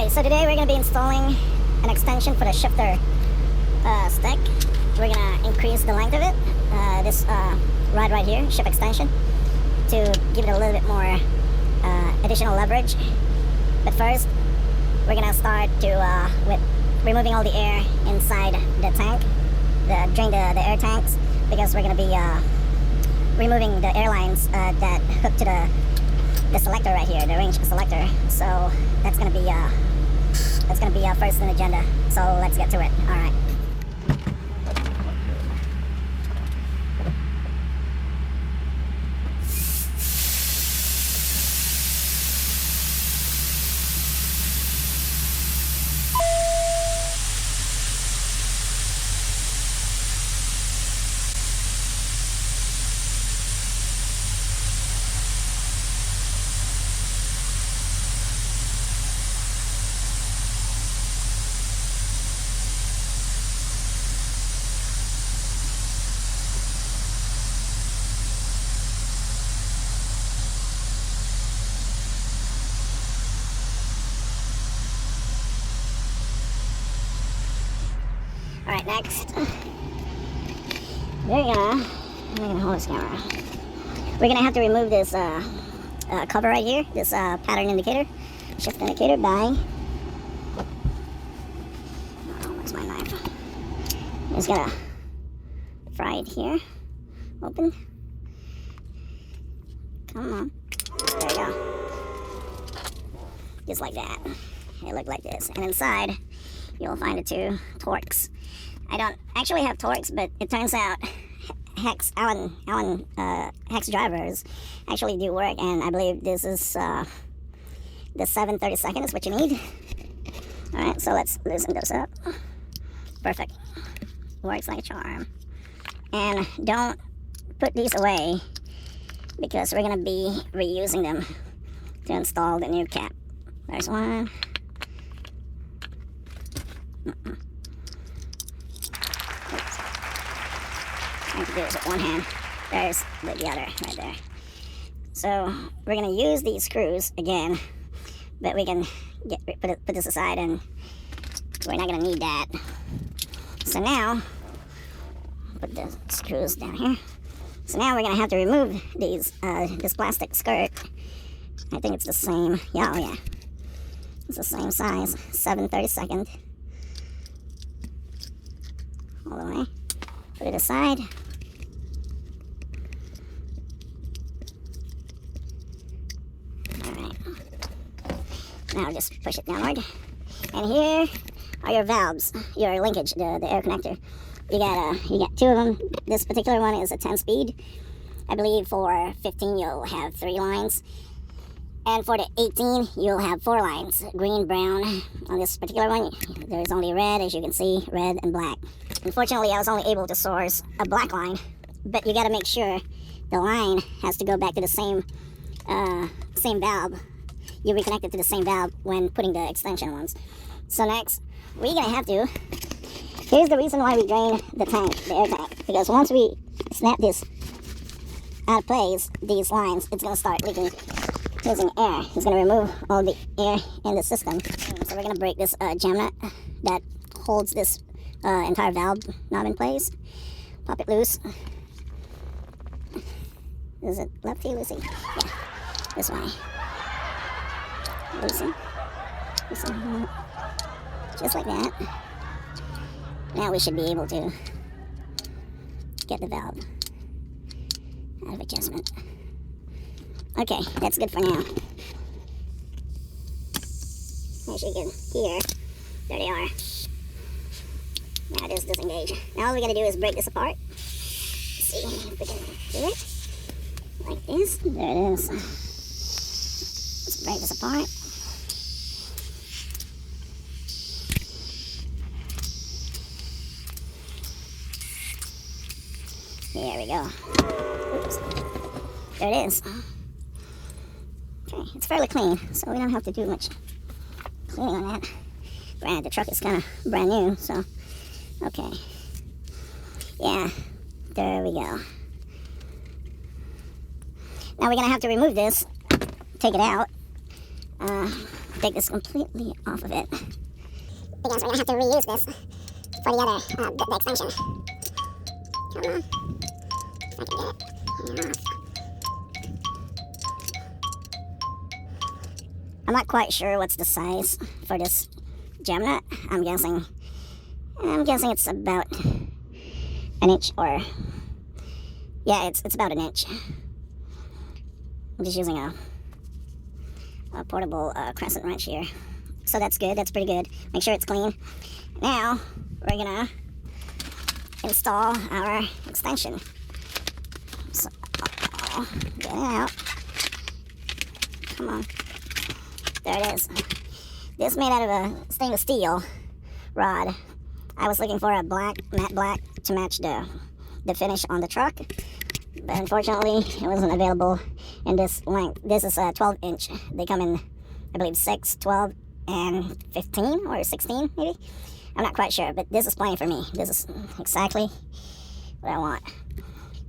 Okay, so today we're going to be installing an extension for the shifter stick. We're going to increase the length of it, this rod right here, shift extension, to give it a little bit more additional leverage. But first, we're going to start with removing all the air inside the tank, drain the air tanks, because we're going to be removing the air lines that hook to the selector right here, the range selector. So that's gonna be first in the agenda. So let's get to it. All right. Alright, next, we're gonna hold this camera. We're gonna have to remove this cover right here, this pattern indicator, shift indicator by, where's my knife? I'm just gonna fry it here, open, come on, there we go, just like that. It looked like this, and inside you'll find the two Torx. I don't actually have Torx, but it turns out Allen hex drivers actually do work, and I believe this is the 7/32 is what you need. Alright, so let's loosen those up. Perfect. Works like a charm. And don't put these away, because we're going to be reusing them to install the new cap. There's one. Trying to do this with one hand. There's the other right there. So we're gonna use these screws again, but we can put this aside, and we're not gonna need that. So now, put the screws down here. So now we're gonna have to remove these this plastic skirt. I think it's the same. Yeah, oh yeah, it's the same size, 7/32. All the way. Put it aside. Alright. Now just push it downward. And here are your valves, your linkage, the air connector. You got two of them. This particular one is a 10-speed. I believe for 15 you'll have 3 lines. And for the 18, you'll have 4 lines, green, brown. On this particular one, there's only red, as you can see, red and black. Unfortunately, I was only able to source a black line, but you got to make sure the line has to go back to the same valve. You reconnect it to the same valve when putting the extension ones. So next, we're gonna have to. Here's the reason why we drain the tank, the air tank, because once we snap this out of place, these lines, it's gonna start leaking. Using air, it's going to remove all the air in the system. So we're going to break this jam nut that holds this entire valve knob in place. Pop it loose. Is it lefty, loosey? Yeah, this way. Loosen. Loosen. Just like that. Now we should be able to get the valve out of adjustment. Okay, that's good for now. As you can hear, there they are. Now it is disengaged. Now all we gotta do is break this apart. Let's see if we can do it. Like this. There it is. Let's break this apart. There we go. Oops. There it is. Okay, it's fairly clean, so we don't have to do much cleaning on that. Granted, the truck is kind of brand new, so okay. Yeah, there we go. Now we're gonna have to remove this, take it out. take this completely off of it. Because we're gonna have to reuse this for the other, the extension. Come on. If I can get it off. I'm not quite sure what's the size for this gem nut. I'm guessing it's about an inch, or yeah, it's about an inch. I'm just using a portable crescent wrench here. So that's good, that's pretty good. Make sure it's clean. Now, we're gonna install our extension. So, get it out. Come on. There it is. This is made out of a stainless steel rod. I was looking for a black, matte black, to match the finish on the truck. But unfortunately, it wasn't available in this length. This is a 12-inch. They come in, I believe, 6, 12, and 15, or 16, maybe? I'm not quite sure, but this is plenty for me. This is exactly what I want.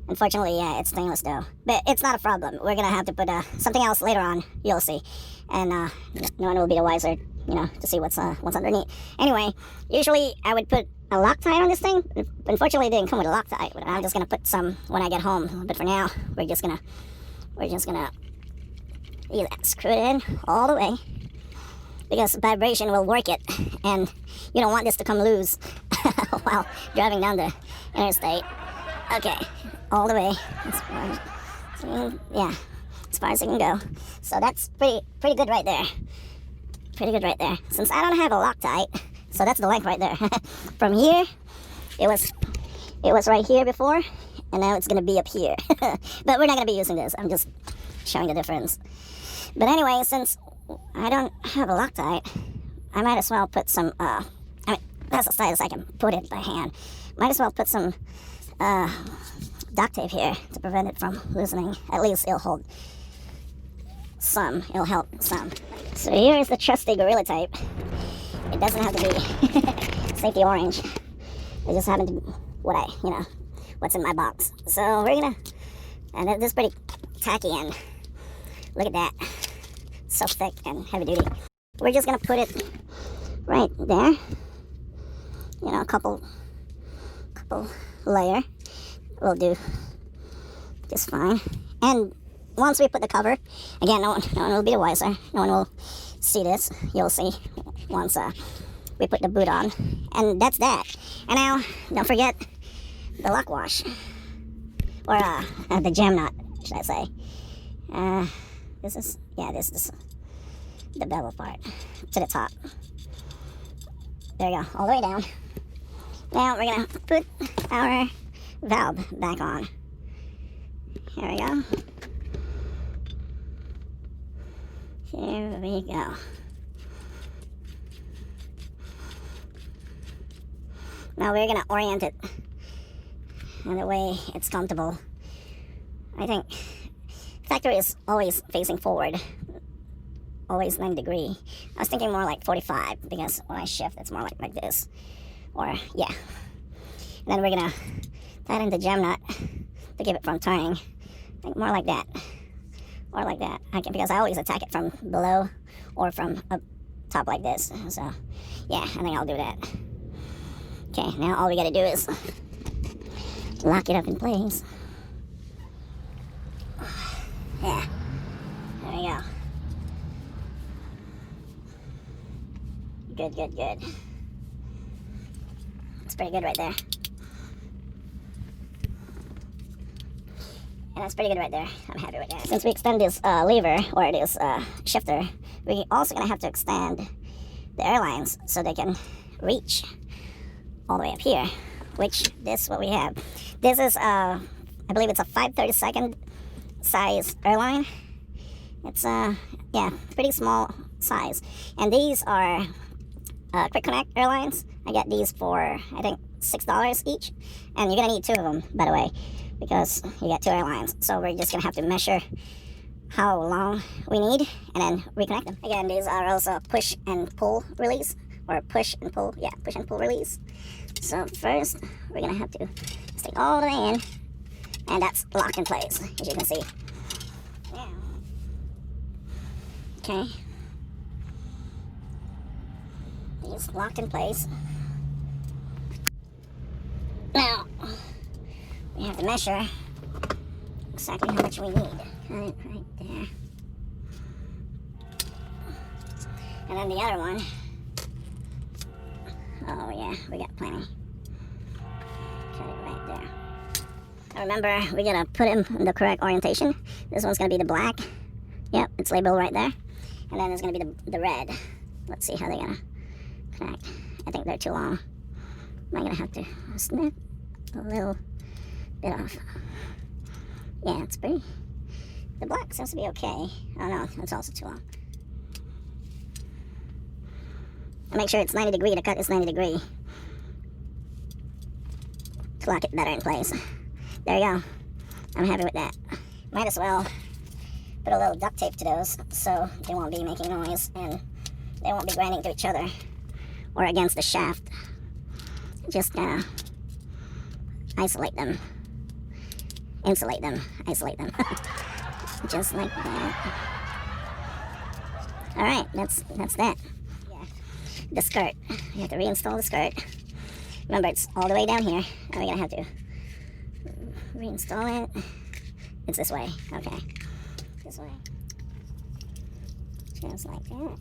Unfortunately, yeah, it's stainless though. But it's not a problem. We're gonna have to put something else later on, you'll see. And no one will be the wiser, you know, to see what's underneath. Anyway, usually I would put a Loctite on this thing. Unfortunately, it didn't come with a Loctite. But I'm just gonna put some when I get home. But for now, we're just gonna screw it in all the way, because vibration will work it, and you don't want this to come loose while driving down the interstate. Okay, all the way, as far as it can go. So that's pretty good right there. Pretty good right there. Since I don't have a Loctite, so that's the length right there. From here, it was right here before, and now it's gonna be up here. But we're not gonna be using this. I'm just showing the difference. But anyway, since I don't have a Loctite, I might as well put some, I mean, that's as tight as I can put it by hand. Might as well put some duct tape here to prevent it from loosening. At least it'll hold some, it'll help some. So here is the trusty Gorilla Tape. It doesn't have to be safety orange. It just happened to be what's in my box. So we're gonna, and this is pretty tacky, and look at that. So thick and heavy duty. We're just gonna put it right there. You know, a couple layer will do just fine. And once we put the cover, again, no one will be the wiser. No one will see this. You'll see once we put the boot on. And that's that. And now, don't forget the lock wash, or the gem nut, should I say? This is the bevel part to the top. There you go, all the way down. Now we're gonna put our valve back on. Here we go. Here we go. Now we're gonna orient it in the way it's comfortable. I think factory is always facing forward, always 90 degree. I was thinking more like 45, because when I shift, it's more like this. Or, yeah. And then we're gonna tighten the gem nut to keep it from turning. I think more like that. Or like that. Because I always attack it from below or from up top like this. So, yeah, I think I'll do that. Okay, now all we gotta do is lock it up in place. Yeah, there we go. Good. It's pretty good right there. And that's pretty good right there. I'm happy with that. Since we extend this lever, or this shifter, we're also gonna have to extend the airlines so they can reach all the way up here, which this is what we have. This is, I believe it's a 5/32 size airline. It's pretty small size. And these are quick connect airlines. I got these for, I think, $6 each. And you're gonna need 2 of them, by the way, because you got 2 airlines. So we're just gonna have to measure how long we need and then reconnect them. Again, these are also push and pull release, or push and pull release. So first, we're gonna have to stick all the way in, and that's locked in place, as you can see. Yeah. Okay. these locked in place. Now, we have to measure exactly how much we need. Cut it right there. And then the other one, oh yeah, we got plenty. Cut it right there. Now remember, we gotta put them in the correct orientation. This one's gonna be the black. Yep, it's labeled right there. And then there's gonna be the red. Let's see how they're gonna connect. I think they're too long. I'm gonna have to snip a little bit off. Yeah, it's pretty. The black seems to be okay. Oh no, it's also too long. And make sure it's 90 degree. The cut is 90 degree. To lock it better in place. There you go. I'm happy with that. Might as well put a little duct tape to those so they won't be making noise and they won't be grinding to each other or against the shaft. Just isolate them. Insulate them. Isolate them. Just like that. Alright, that's that. Yeah. The skirt. You have to reinstall the skirt. Remember, it's all the way down here. And we're gonna have to reinstall it. It's this way. Okay. This way. Just like that.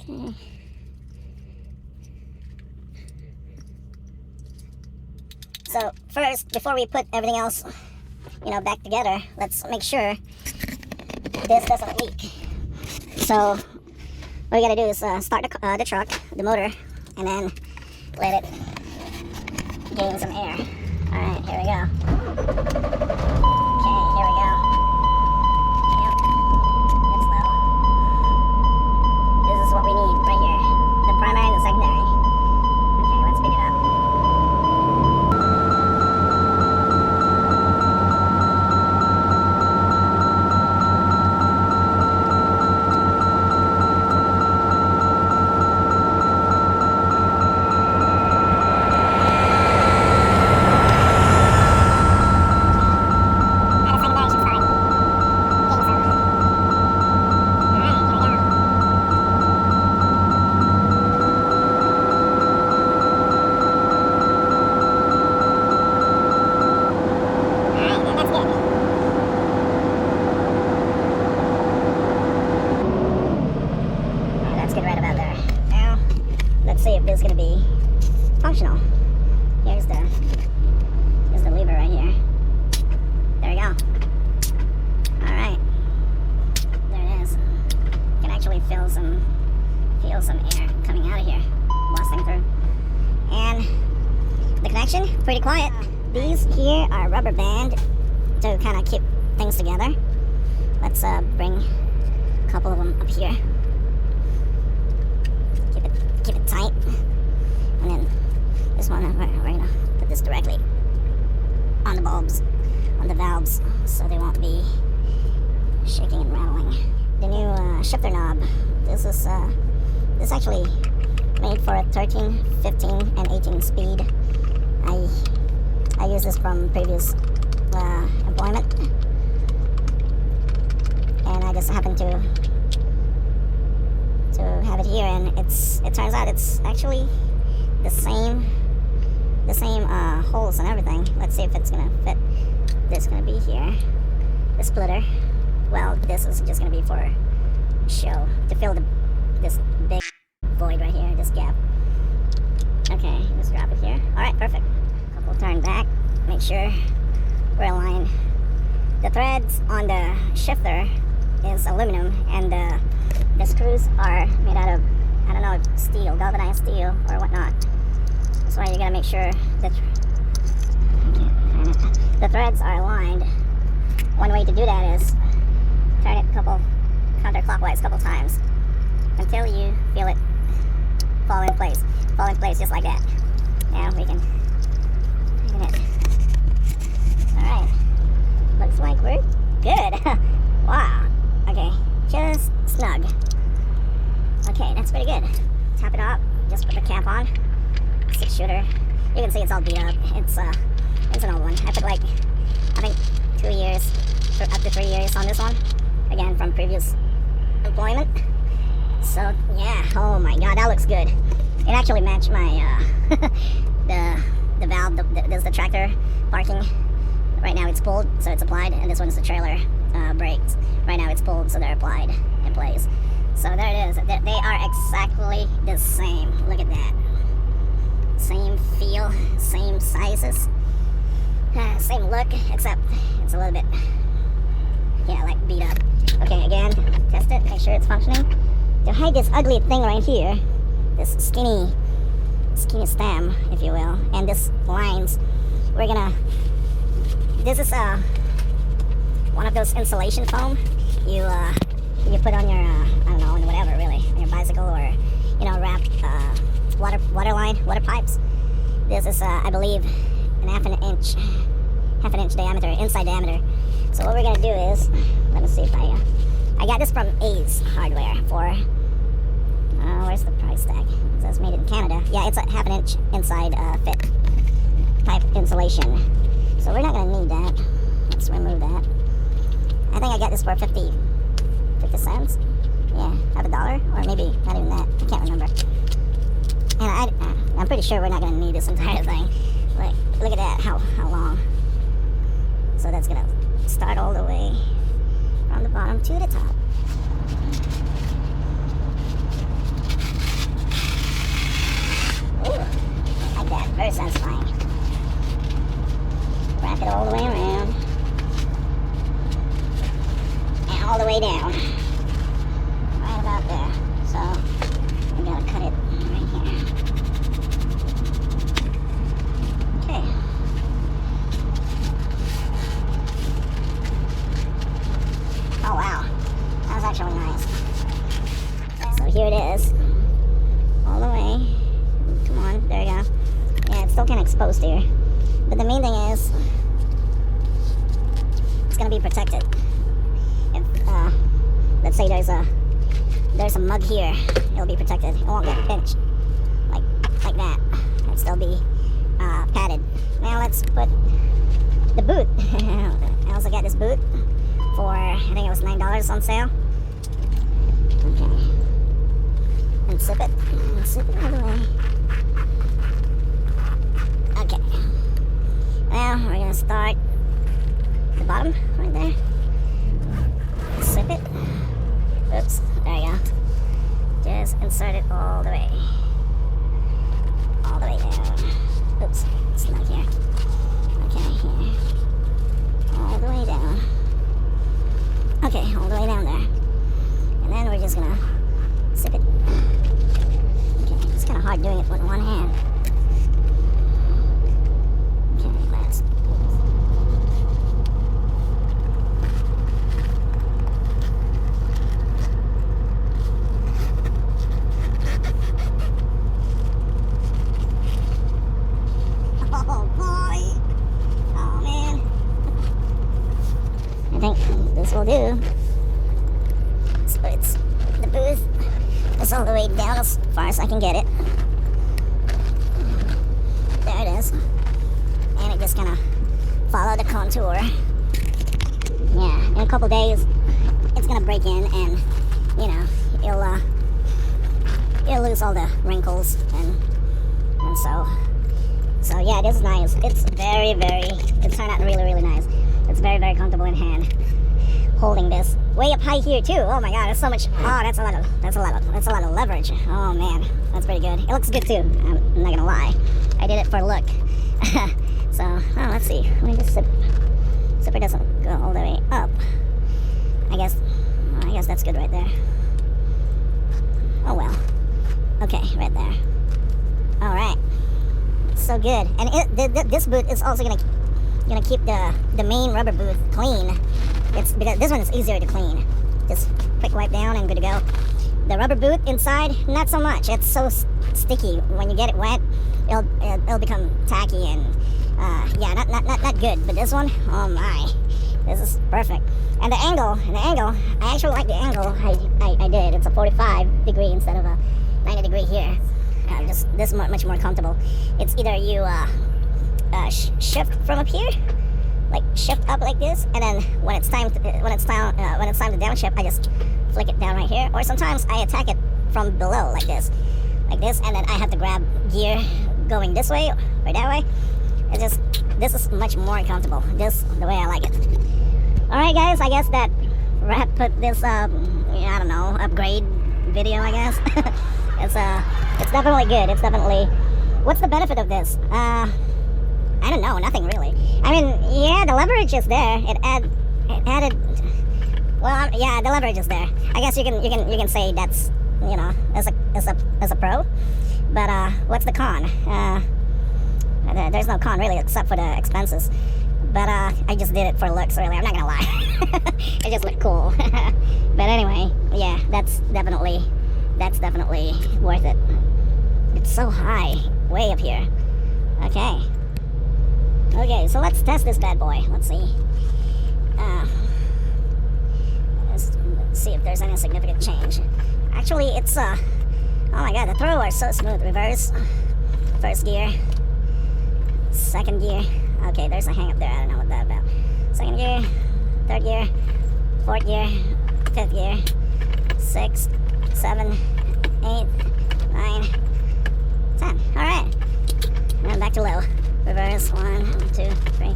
Okay. So first, before we put everything else, back together, let's make sure this doesn't leak. So what we gotta do is start the truck, the motor, and then let it gain some air. All right, here we go. Okay, here we go. Yep, it's low. This is what we need right here. The primary and the secondary. Okay, let's speed it up. Is going to be functional. Here's the lever right here. There you go. All right, there it is. You can actually feel some air coming out of here, blasting through. And the connection, pretty quiet. These here are rubber band to kind of keep things together. Let's bring a couple of them up here. Keep it tight. And then this one, we're going to put this directly on the bulbs, on the valves, so they won't be shaking and rattling. The new shifter knob, this is actually made for a 13, 15, and 18 speed. I use this from previous employment, and I just happened to have it here, and it turns out it's actually the same holes and everything. Let's see if it's gonna fit. This is gonna be here, the splitter. Well, this is just gonna be for show, to fill this big void right here, this gap. Okay, let's drop it here. All right, perfect. Couple turn back, make sure we're aligned. The threads on the shifter is aluminum, and the screws are made out of, I don't know, steel, galvanized steel or whatnot. That's why you gotta make sure that the threads are aligned. One way to do that is turn it counterclockwise a couple times until you feel it fall in place just like that. Now we can tighten it. All right, looks like we're good. Wow. Okay, just snug. Okay, that's pretty good. Tap it up, just just put the cap on. 6-shooter. You can see it's all beat up. It's an old one. I put like, I think 2 years, up to 3 years on this one. Again, from previous employment. So yeah, oh my god, that looks good. It actually matched my the valve. There's the tractor parking. Right now it's pulled, so it's applied, and this one's the trailer brakes. Right now it's pulled, so they're applied in place. So there it is. They are exactly the same. Look at that. Same feel, same sizes, same look, except it's a little bit, yeah, like beat up. Okay, again, test it, make sure it's functioning. To hide this ugly thing right here, this skinny stem, if you will, and this lines, we're gonna, this is one of those insulation foam you put on your, I don't know, on whatever really, on your bicycle, or, you know, wrap water pipes. This is, I believe, half an inch diameter, inside diameter. So what we're gonna do is, let me see if I got this from A's Hardware for, where's the price tag? It says made in Canada. Yeah, it's a half an inch inside fit type insulation. So we're not gonna need that. Let's remove that. I think I got this for 50 cents. Yeah, half a dollar, or maybe not even that. I can't remember. And I'm pretty sure we're not going to need this entire thing. Like, look at that, how long. So that's going to start all the way from the bottom to the top. Ooh, like that, very satisfying. Wrap it all the way around. And all the way down. Right about there. So, we got to cut it right here. Okay. Oh wow, that was actually nice. So here it is, all the way. Come on, there you go. Yeah, it's still kind of exposed here, but the main thing is it's gonna be protected. If let's say there's a mug here, it'll be protected. It won't get pinched like that. It'll still be padded. Now let's put the boot. I also got this boot for, I think it was $9 on sale. Okay. And zip it. And zip it all the way. Okay. Now we're gonna start the bottom right there. Zip it. Oops. There you go. Just insert it all the way. All the way down. Oops. It's not here. Okay, here. All the way down. Okay, all the way down there. And then we're just gonna zip it. Okay, it's kind of hard doing it with one hand. Okay, let's. Oh boy! Oh man! I think this will do. So it's the booth. It's all the way down as far as I can get it. There it is. And it just kind of follow the contour. Yeah, in a couple days, it's gonna break in, and you know, it'll lose all the wrinkles, and so yeah, this is nice. It's very, it turned out really nice. It's very comfortable in hand. Holding this way up high here too. Oh my god, that's so much. Oh, that's a lot of leverage. Oh man, that's pretty good. It looks good too. I'm not gonna lie. I did it for look. So, oh, let's see. Let me just zipper doesn't go all the way up. I guess that's good right there. Oh well. Okay, right there. All right. So good. And this boot is also gonna keep the main rubber boot clean. It's because this one is easier to clean. Just quick wipe down and good to go. The rubber boot inside, not so much. It's so sticky. When you get it wet, it'll become tacky and yeah, not good. But this one, oh my, this is perfect. And the angle, I actually like the angle I did. It's a 45 degree instead of a 90 degree here. just this is much more comfortable. It's either you shift from up here, like shift up like this, and then when it's time to downshift, I just flick it down right here. Or sometimes I attack it from below like this, and then I have to grab gear going this way or that way. It's just, this is much more comfortable. This the way I like it. All right, guys. I guess that put this I don't know, upgrade video. I guess it's definitely good. It's definitely. What's the benefit of this? I don't know. Nothing really. I mean, yeah, the leverage is there. It added. Well, yeah, the leverage is there. I guess you can say that's, you know, as a pro. But what's the con? There's no con really except for the expenses. But I just did it for looks, really. I'm not gonna lie. It just looked cool. But anyway, yeah, that's definitely worth it. It's so high, way up here. Okay. Okay, so let's test this bad boy. Let's see. Let's see if there's any significant change. Actually, it's oh my god, the throw are so smooth. Reverse, first gear, second gear. Okay, there's a hang up there. I don't know what that's about. Second gear, third gear, fourth gear, fifth gear, 6, 7, 8, 9, 10. All right, and back to low. Reverse, 1, 2, 3,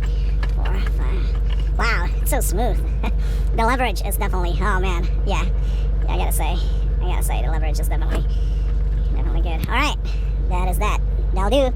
4, 5. Wow, it's so smooth. The leverage is definitely, oh man, yeah. I gotta say, the leverage is definitely good. All right, that is that. That'll do.